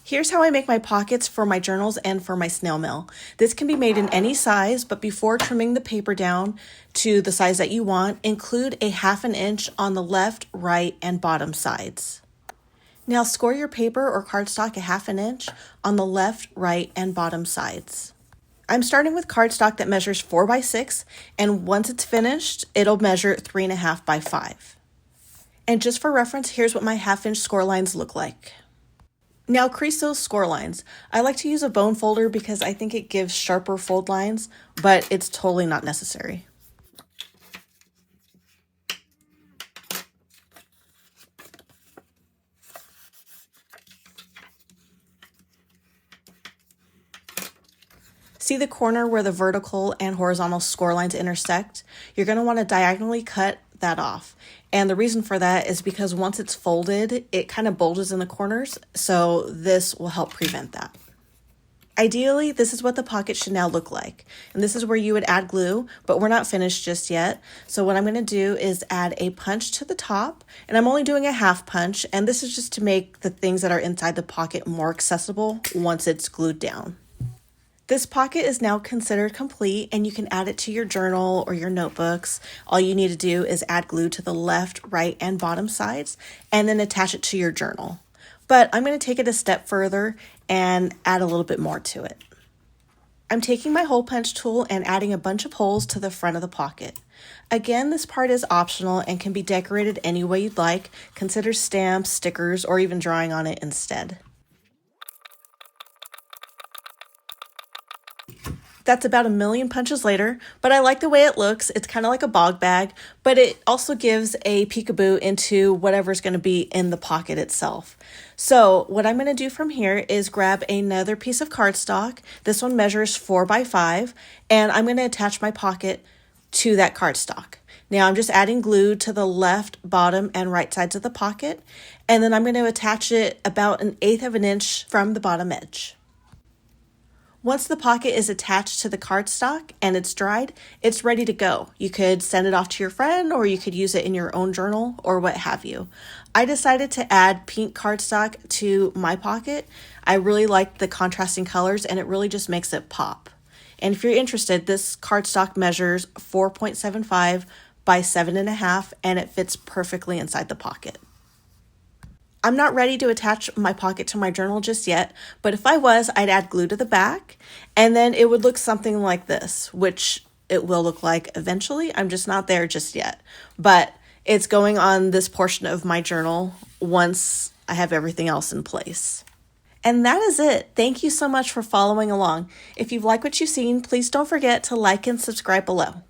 Here's how I make my pockets for my journals and for my snail mail. This can be made in any size, but before trimming the paper down to the size that you want, include a 1/2 inch on the left, right, and bottom sides. Now score your paper or cardstock a 1/2 inch on the left, right, and bottom sides. I'm starting with cardstock that measures 4 by 6, and once it's finished, it'll measure 3.5 by 5. And just for reference, here's what my 1/2 inch score lines look like. Now crease those score lines. I like to use a bone folder because I think it gives sharper fold lines, but it's totally not necessary. See the corner where the vertical and horizontal score lines intersect? You're going to want to diagonally cut that off. And the reason for that is because once it's folded, it kind of bulges in the corners, so this will help prevent that. Ideally, this is what the pocket should now look like. And this is where you would add glue, but we're not finished just yet. So what I'm going to do is add a punch to the top, and I'm only doing a 1/2 punch, and this is just to make the things that are inside the pocket more accessible once it's glued down. This pocket is now considered complete, and you can add it to your journal or your notebooks. All you need to do is add glue to the left, right, and bottom sides, and then attach it to your journal. But I'm going to take it a step further and add a little bit more to it. I'm taking my hole punch tool and adding a bunch of holes to the front of the pocket. Again, this part is optional and can be decorated any way you'd like. Consider stamps, stickers, or even drawing on it instead. That's about 1,000,000 punches later, but I like the way it looks. It's kind of like a bog bag, but it also gives a peekaboo into whatever's going to be in the pocket itself. So what I'm going to do from here is grab another piece of cardstock. This one measures 4 by 5, and I'm going to attach my pocket to that cardstock. Now I'm just adding glue to the left, bottom, and right sides of the pocket, and then I'm going to attach it about 1/8 of an inch from the bottom edge. Once the pocket is attached to the cardstock and it's dried, it's ready to go. You could send it off to your friend, or you could use it in your own journal, or what have you. I decided to add pink cardstock to my pocket. I really like the contrasting colors, and it really just makes it pop. And if you're interested, this cardstock measures 4.75 by 7.5, and it fits perfectly inside the pocket. I'm not ready to attach my pocket to my journal just yet, but if I was, I'd add glue to the back, and then it would look something like this, which it will look like eventually. I'm just not there just yet, but it's going on this portion of my journal once I have everything else in place. And that is it. Thank you so much for following along. If you've liked what you've seen, please don't forget to like and subscribe below.